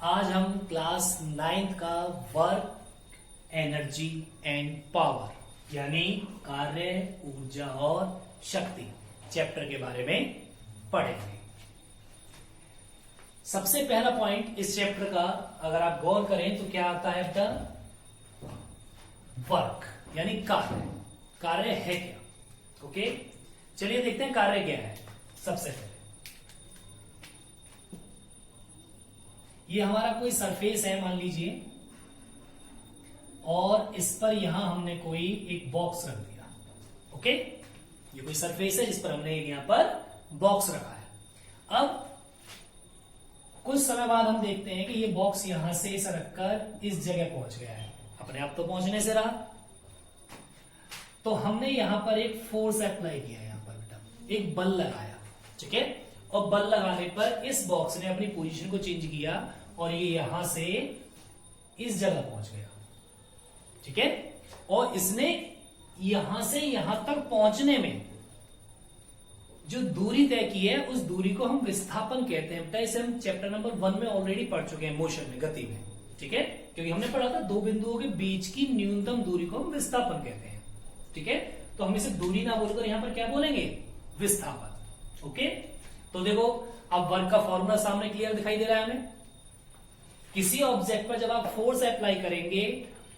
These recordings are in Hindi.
आज हम क्लास 9th का वर्क एनर्जी एंड पावर यानी कार्य, ऊर्जा और शक्ति चैप्टर के बारे में पढ़ेंगे। सबसे पहला पॉइंट इस चैप्टर का अगर आप गौर करें तो क्या आता है बेटा? वर्क यानी कार्य। कार्य है क्या? ओके, चलिए देखते हैं कार्य क्या है। सबसे पहले ये हमारा कोई सरफेस है मान लीजिए, और इस पर यहां हमने कोई एक बॉक्स रख दिया। ओके, ये कोई सरफेस है जिस पर हमने यहां पर बॉक्स रखा है। अब कुछ समय बाद हम देखते हैं कि ये बॉक्स यहां से सरककर इस जगह पहुंच गया है। अपने आप तो पहुंचने से रहा, तो हमने यहां पर एक फोर्स अप्लाई किया है। यहां पर बेटा एक बल लगाया, ठीक है, और बल लगाने पर इस बॉक्स ने अपनी पोजीशन को चेंज किया और ये यहां से इस जगह पहुंच गया, ठीक है। और इसने यहां से यहां तक पहुंचने में जो दूरी तय की है उस दूरी को हम विस्थापन कहते हैं बेटा। इसे हम चैप्टर नंबर 1 में ऑलरेडी पढ़ चुके हैं, मोशन में, गति में, ठीक है। क्योंकि हमने पढ़ा था दो बिंदुओं के बीच की न्यूनतम दूरी को हम विस्थापन कहते हैं, ठीक है। तो हम इसे दूरी ना बोलकर यहां पर क्या बोलेंगे? विस्थापन। ओके, तो देखो अब वर्क का फॉर्मूला सामने क्लियर दिखाई दे रहा है हमें। किसी ऑब्जेक्ट पर जब आप फोर्स अप्लाई करेंगे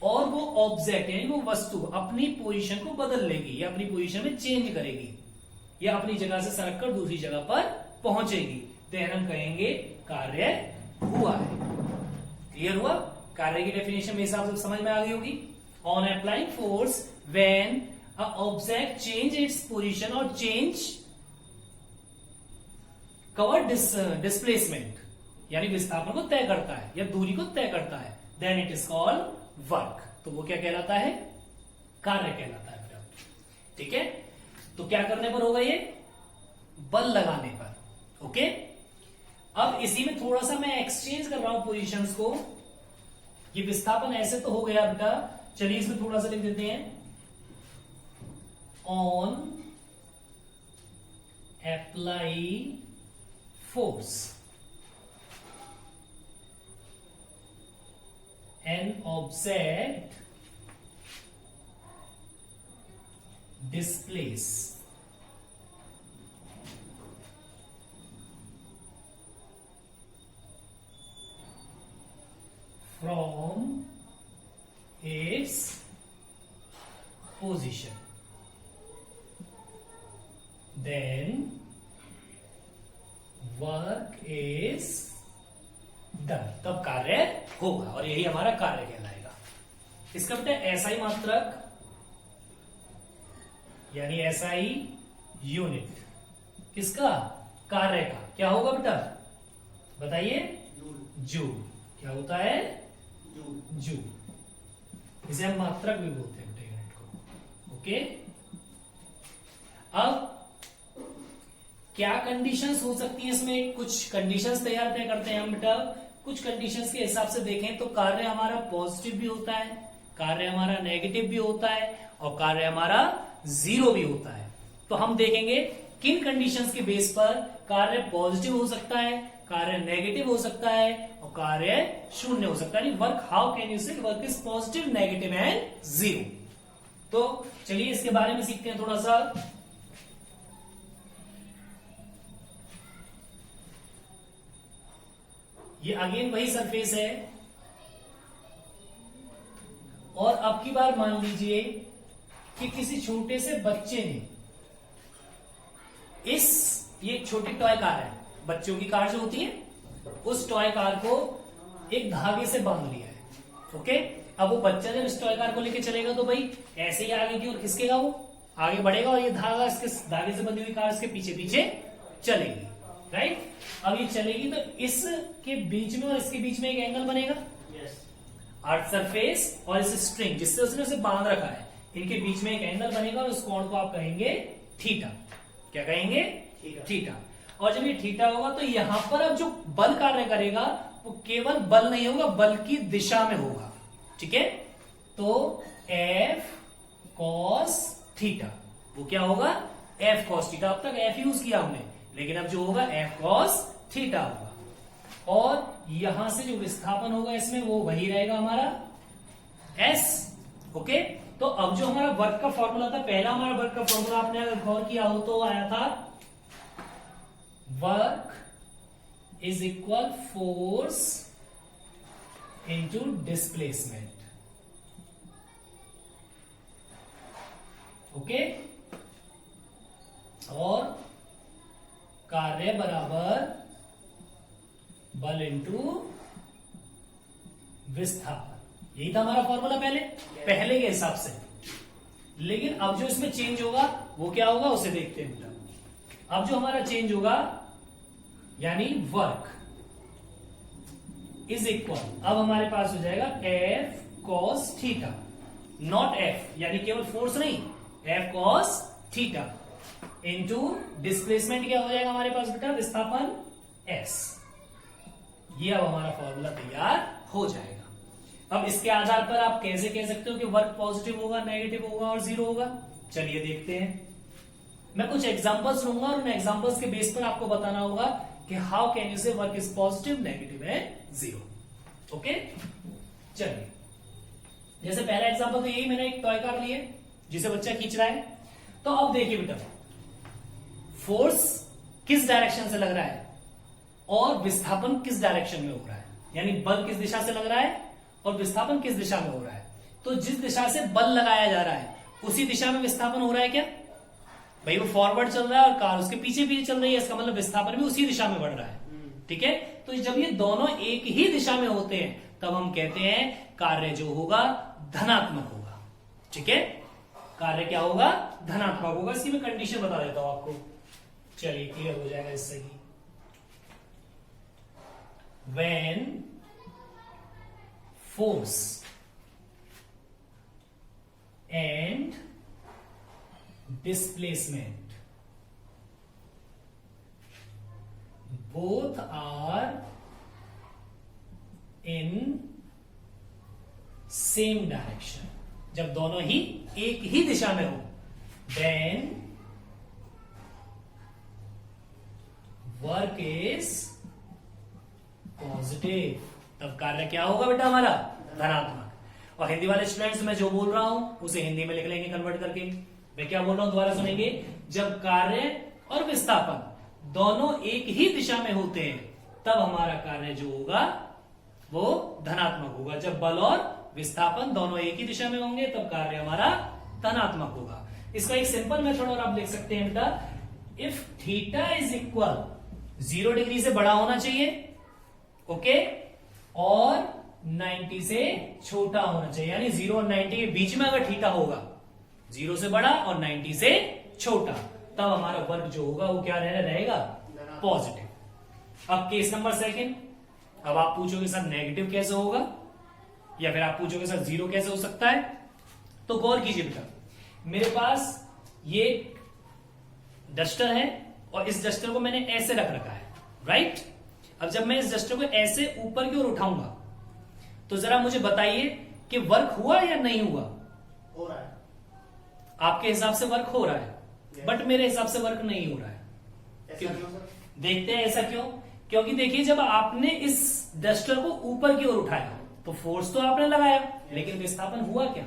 और वो ऑब्जेक्ट यानी वो वस्तु अपनी पोजीशन को बदल लेगी या अपनी पोजीशन में चेंज करेगी या अपनी जगह से सरककर दूसरी जगह पर पहुंचेगी, तो हम कहेंगे कार्य हुआ है। क्लियर हुआ? कार्य की डेफिनेशन मेरे हिसाब से समझ में आ गई होगी। On applying force when a object change its position और चेंज कवर डिस्प्लेसमेंट यानी विस्थापन को तय करता है या दूरी को तय करता है, then it is called work. तो वो क्या कहलाता है? कार्य कहलाता है बेटा, ठीक है। तो क्या करने पर होगा? ये बल लगाने पर। ओके, अब इसी में थोड़ा सा मैं एक्सचेंज कर रहा हूं पोजीशंस को। ये विस्थापन ऐसे तो हो गया बेटा, चलिए इसमें थोड़ा सा लिख देते हैं। On apply force an object displace from its position, then work is done. तब कार्य होगा और यही हमारा कार्य कहलाएगा। इसका बेटा एसआई मात्रक यानी एसआई यूनिट किसका? कार्य का क्या होगा बेटा? बताइए। जूल। क्या होता है? जूल। इसे हम मात्रक भी बोलते हैं बेटा यूनिट को। ओके, अब क्या कंडीशंस हो सकती है इसमें? कुछ कंडीशंस तैयार करते हैं हम बेटा। कुछ कंडीशंस के हिसाब से देखें तो कार्य हमारा पॉजिटिव भी होता है, कार्य हमारा नेगेटिव भी होता है और कार्य हमारा जीरो भी होता है। तो हम देखेंगे किन कंडीशंस के बेस पर कार्य पॉजिटिव हो सकता है, कार्य नेगेटिव हो सकता है और कार्य शून्य हो सकता है। वर्क, हाउ कैन यू से work is positive, negative and zero. तो चलिए इसके बारे में सीखते हैं थोड़ा सा। ये अगेन वही सरफेस है और अब की बार मान लीजिए कि किसी छोटे से बच्चे ने ये छोटी टॉय कार है, बच्चों की कार जो होती है, उस टॉय कार को एक धागे से बांध लिया है। ओके, अब वो बच्चा जब इस टॉय कार को लेके चलेगा तो भाई ऐसे ही आगे की ओर खिसकेगा, वो आगे बढ़ेगा और ये धागा इसके धागे से बंधी हुई कार इसके पीछे पीछे चलेगी, राइट। अब ये चलेगी तो इसके बीच में और इसके बीच में एक एंगल बनेगा। अर्थ सरफेस और इस स्ट्रिंग जिससे उसने उसे बांध रखा है, इनके बीच में एक एंगल बनेगा और उस कोण को आप कहेंगे थीटा। क्या कहेंगे? थीटा। और जब ये थीटा होगा तो यहां पर अब जो बल कार्य करेगा वो केवल बल नहीं होगा बल्कि दिशा में होगा, ठीक है। तो एफ कॉस थीटा, वो क्या होगा? F cos theta. अब तक एफ यूज किया हमने, लेकिन अब जो होगा एफ कॉस थीटा होगा। और यहां से जो विस्थापन होगा इसमें वो वही रहेगा हमारा S। ओके, तो अब जो हमारा वर्क का फॉर्मूला था, पहला हमारा वर्क का फॉर्मूला आपने अगर गौर किया हो तो आया था work is equal force into displacement. Okay, और कार्य बराबर बल इंटू विस्थापन। यही था हमारा फॉर्मूला पहले के हिसाब से। लेकिन अब जो इसमें चेंज होगा वो क्या होगा उसे देखते हैं बेटा। अब जो हमारा चेंज होगा यानी वर्क इज इक्वल, अब हमारे पास हो जाएगा F cos theta, not F यानी केवल फोर्स नहीं, F cos theta into displacement क्या हो जाएगा हमारे पास बेटा, विस्थापन S। ये अब हमारा फॉर्मूला तैयार हो जाएगा। अब इसके आधार पर आप कैसे कह सकते हो कि वर्क पॉजिटिव होगा, नेगेटिव होगा और जीरो होगा। चलिए देखते हैं। मैं कुछ एग्जांपल्स लूंगा और उन एग्जांपल्स के बेस पर आपको बताना होगा कि हाउ कैन यू से work is positive, negative and zero. Okay, चलिए जैसे पहला एग्जांपल तो यही, मैंने एक टॉय कार ली है जिसे बच्चा खींच रहा है। तो अब देखिए बेटा, फोर्स किस डायरेक्शन से लग रहा है और विस्थापन किस डायरेक्शन में हो रहा है, यानी बल किस दिशा से लग रहा है और विस्थापन किस दिशा में हो रहा है। तो जिस दिशा से बल लगाया जा रहा है उसी दिशा में विस्थापन हो रहा है क्या भाई, वो फॉरवर्ड चल रहा है और कार उसके पीछे पीछे चल रही है, इसका मतलब विस्थापन भी उसी दिशा में बढ़ रहा है। ठीक है, तो जब ये दोनों एक ही दिशा में होते हैं तब हम कहते हैं कार्य जो होगा धनात्मक होगा। ठीक है, कार्य क्या होगा, धनात्मक होगा। इसकी मैं कंडीशन बता देता हूं आपको, चलिए क्लियर हो जाएगा इससे ही। When force and displacement both are in same direction, जब दोनों ही एक ही दिशा में हो, then work is पॉजिटिव, तब कार्य क्या होगा बेटा हमारा, धनात्मक। और हिंदी वाले स्टूडेंट्स मैं जो बोल रहा हूं उसे हिंदी में लिख लेंगे कन्वर्ट करके। मैं क्या बोल रहा हूं दोबारा सुनेंगे, जब कार्य और विस्थापन दोनों एक ही दिशा में होते हैं तब हमारा कार्य जो होगा वो धनात्मक होगा। जब बल और विस्थापन दोनों एक ही दिशा में होंगे तब कार्य हमारा धनात्मक होगा। इसका एक सिंपल मेथड और आप लिख सकते हैं बेटा, if theta is equal 0 degree से बड़ा होना चाहिए, ओके, और 90 से छोटा होना चाहिए, यानी 0 और 90 के बीच में अगर थीटा होगा, 0 से बड़ा और 90 से छोटा, तब हमारा वर्क जो होगा वो क्या रहेगा, पॉजिटिव। अब केस नंबर सेकंड, अब आप पूछोगे सर नेगेटिव कैसे होगा, या फिर आप पूछोगे सर 0 कैसे हो सकता है। तो गौर कीजिए बेटा, मेरे पास ये डस्टर है और इस डस्टर को मैंने ऐसे रख रखा है, राइट। अब जब मैं इस डस्टर को ऐसे ऊपर की ओर उठाऊंगा तो जरा मुझे बताइए कि वर्क हुआ या नहीं हुआ। हो रहा है, आपके हिसाब से वर्क हो रहा है, बट मेरे हिसाब से वर्क नहीं हो रहा है। क्यों? देखते हैं ऐसा क्यों। क्योंकि देखिए, जब आपने इस डस्टर को ऊपर की ओर उठाया तो फोर्स तो आपने लगाया, लेकिन विस्थापन हुआ क्या,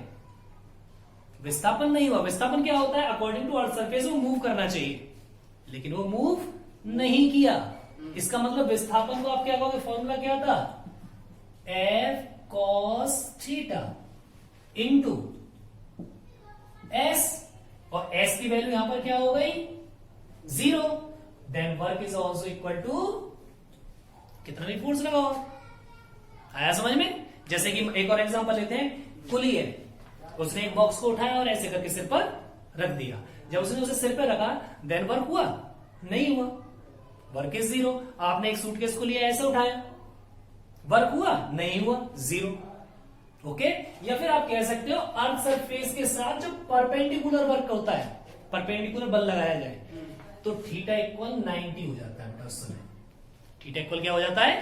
विस्थापन नहीं हुआ। विस्थापन क्या होता है, अकॉर्डिंग टू अर्थ सरफेस वो मूव करना चाहिए, लेकिन वो मूव नहीं किया। इसका मतलब विस्थापन को आप क्या कहोगे, फॉर्मूला क्या था, F cos theta into S, और S की वैल्यू यहां पर क्या हो गई, 0। Then work is also equal to कितना भी फोर्स लगाओ। आया समझ में। जैसे कि एक और एग्जांपल लेते हैं, कुली है, उसने एक बॉक्स को उठाया और ऐसे करके सिर पर रख दिया। जब उसने उसे सिर पर रखा देन वर्क हुआ, नहीं हुआ, वर्क इज 0। आपने एक सूटकेस को लिया, ऐसे उठाया, वर्क हुआ, नहीं हुआ, 0। ओके, या फिर आप कह सकते हो अर्थ सरफेस के साथ जो परपेंडिकुलर वर्क होता है, परपेंडिकुलर बल लगाया जाए तो थीटा इक्वल 90 हो जाता है उस समय। थीटा इक्वल क्या हो जाता है,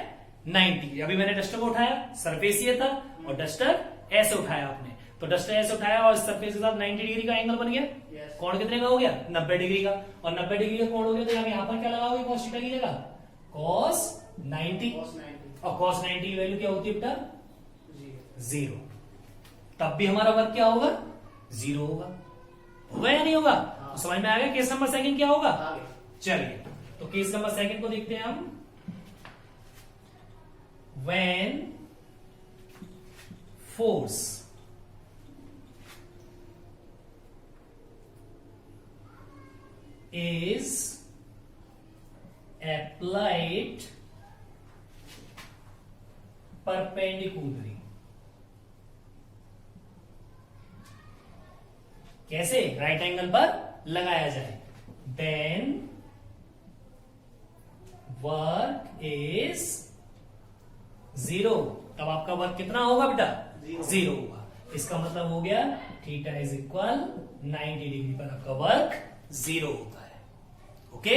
90। अभी मैंने डस्टर को उठाया, सरफेस ये था, और डस्टर ऐसे उठाया आपने, तो डस्टर ऐसे उठाया और सरफेस के साथ 90 डिग्री का एंगल बन गया। कोण कितने का हो गया, 90 डिग्री का, और 90 डिग्री का कोण हो गया तो यहाँ पर क्या लगाओगे कॉस थीटा की जगह, कॉस 90 और cos 90 की वैल्यू क्या होती है बेटा? 0। तब भी हमारा वर्क क्या होगा? 0 होगा। होगा या नहीं होगा? तो समझ में आ गया केस नंबर सेकंड क्या होगा? चलिए तो केस नंबर सेकंड को देखते हैं हम। When force is applied perpendicularly, कैसे? राइट एंगल पर लगाया जाए, then वर्क इज 0। तब आपका वर्क कितना होगा बेटा? 0 होगा। इसका मतलब हो गया थीटा इज इक्वल 90 डिग्री पर आपका वर्क 0 होता है। ओके,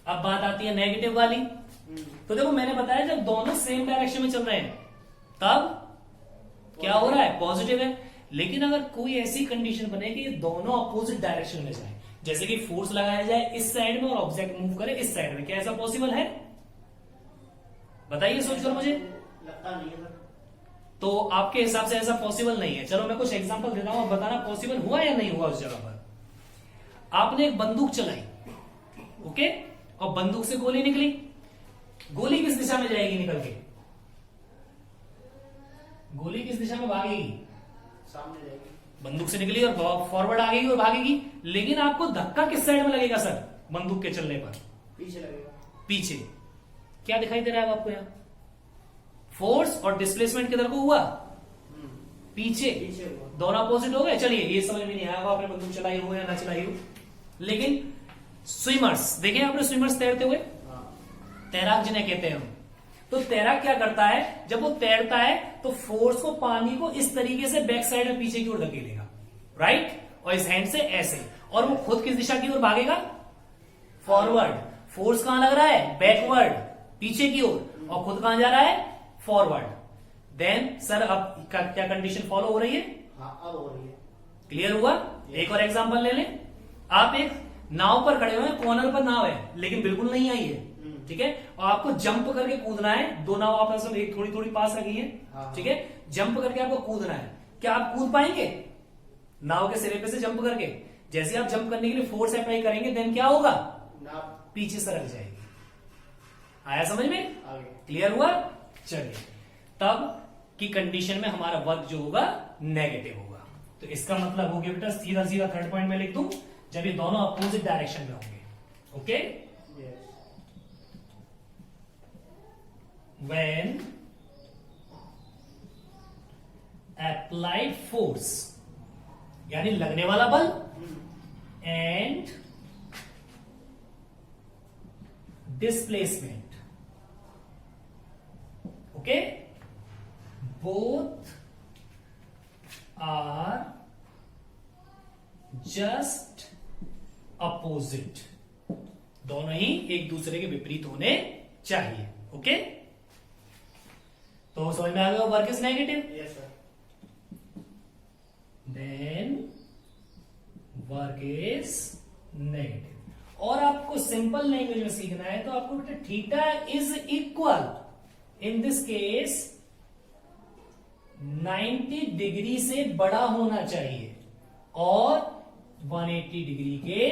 अब बात आती है नेगेटिव वाली। तो देखो मैंने बताया जब दोनों सेम डायरेक्शन में चल रहे हैं तब क्या हो रहा है? पॉजिटिव है। लेकिन अगर कोई ऐसी कंडीशन बने कि ये दोनों अपोजिट डायरेक्शन में जाए, जैसे कि फोर्स लगाया जाए इस साइड में और ऑब्जेक्ट मूव करे इस साइड में, क्या ऐसा पॉसिबल है? बताइए सोचकर मुझे। लगता नहीं है सर। तो आपके हिसाब से ऐसा पॉसिबल नहीं है। चलो मैं कुछ एग्जांपल देता हूं, बताना पॉसिबल हुआ या नहीं हुआ। उस जगह पर आपने एक बंदूक चलाई, ओके, और बंदूक से गोली निकली। गोली किस दिशा में जाएगी निकल के? गोली किस दिशा में भागेगी? सामने जाएगी। बंदूक से निकली और फॉरवर्ड आ गई और भागेगी। लेकिन आपको धक्का किस साइड में लगेगा सर बंदूक के चलने पर? पीछे लगेगा। पीछे। क्या दिखाई दे रहा है आपको यहाँ? फोर्स और डिस्प्लेसमेंट किधर को हुआ? पीछे। पीछे हुआ। दोनों अपोजिट हो गए। चलिए ये समझ में नहीं आया आपने बंदूक चलाई हो या ना चलाई हो। लेकिन स्विमर्स देखें आपने, स्विमर्स तैरते हुए, तैराक जिन्हें कहते हैं हम। तो तैराक क्या करता है, जब वो तैरता है तो फोर्स को, पानी को इस तरीके से बैक साइड में पीछे की ओर धकेलेगा, राइट, और इस हैंड से ऐसे, और वो खुद किस दिशा की ओर भागेगा? फॉरवर्ड। फोर्स कहां लग रहा है? बैकवर्ड, पीछे की ओर, और खुद कहां जा रहा है? फॉरवर्ड। देन सर अब क्या कंडीशन फॉलो हो रही है? हाँ, अब हो रही है। क्लियर हुआ? एक और एग्जांपल ले लें। आप एक नाव पर खड़े हुए हैं, कॉर्नर पर नाव है लेकिन बिल्कुल नहीं आई है, ठीक है, और आपको जंप करके कूदना है। दो नाव आपस में एक थोड़ी थोड़ी पास रखी है, ठीक है, जंप करके आपको कूदना है। क्या आप कूद पाएंगे नाव के सिरे पे से जंप करके? जैसे आप जंप करने के लिए फोर्स अप्लाई करेंगे देन क्या होगा? पीछे सरक जाएगी। आया समझ में? आगे। क्लियर हुआ? चलिए, तब की कंडीशन में हमारा वर्क जो होगा नेगेटिव होगा। तो इसका मतलब हो गया बेटा, सीधा सीधा थर्ड पॉइंट में लिख दूं, जब ये दोनों अपोजिट डायरेक्शन में होंगे। ओके, when applied force यानी लगने वाला बल and displacement, okay, both are just opposite, दोनों ही एक दूसरे के विपरीत होने चाहिए। ओके, तो समझ में आ गया work is negative. Yes sir. Then work is negative. और आपको सिंपल लैंग्वेज में सीखना है तो आपको बेटा theta is equal in this case 90 degree से बड़ा होना चाहिए और 180 डिग्री के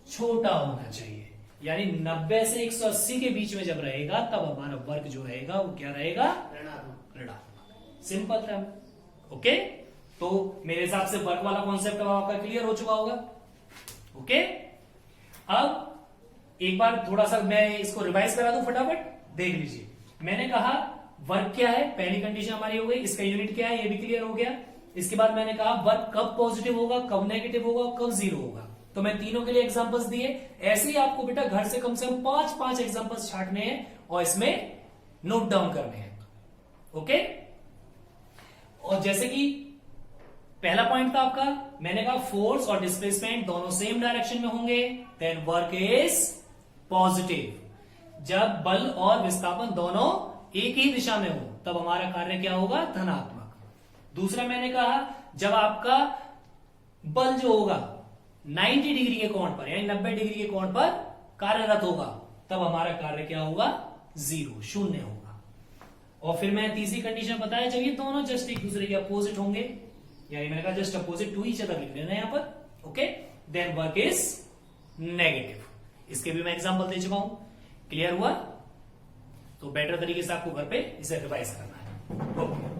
छोटा होना चाहिए। यानी 90 से 180 के बीच में जब रहेगा तब हमारा वर्क जो रहेगा वो क्या रहेगा? ऋणात्मक। सिंपल था। ओके, तो मेरे हिसाब से वर्क वाला कॉन्सेप्ट आपका क्लियर हो चुका होगा। ओके, अब एक बार थोड़ा सा मैं इसको रिवाइज करा दूं, फटाफट देख लीजिए। मैंने कहा वर्क क्या है, पहली कंडीशन हमारी हो गई, इसका यूनिट क्या है ये भी क्लियर हो गया। इसके बाद मैंने कहा वर्क कब पॉजिटिव होगा, कब नेगेटिव होगा, कब जीरो होगा। तो मैं तीनों के लिए एग्जांपल्स दिए। ऐसे ही आपको बेटा घर से कम 5 एग्जांपल्स छांटने हैं और इसमें नोट डाउन करने हैं। ओके, और जैसे कि पहला पॉइंट था आपका, मैंने कहा फोर्स और डिस्प्लेसमेंट दोनों सेम डायरेक्शन में होंगे, देन वर्क इज पॉजिटिव। जब बल और विस्थापन दोनों एक ही दिशा में हो तब हमारा कार्य क्या होगा? धनात्मक। दूसरा मैंने कहा जब आपका बल जो होगा 90 डिग्री के कोण पर यानी 90 डिग्री के कोण पर कार्यरत होगा तब हमारा कार्य क्या होगा? 0 शून्य होगा। और फिर मैं तीसरी कंडीशन बताया, जब ये दोनों जस्ट एक दूसरे के अपोजिट होंगे, यानी मैंने कहा just opposite to each other लिख लेना यहां पर, okay, then work is negative. इसके भी मैं एग्जांपल दे चुका हूं, क्लियर हुआ? तो बेटर तरीके से आपको घर पे इसे रिवाइज करना है। ओके।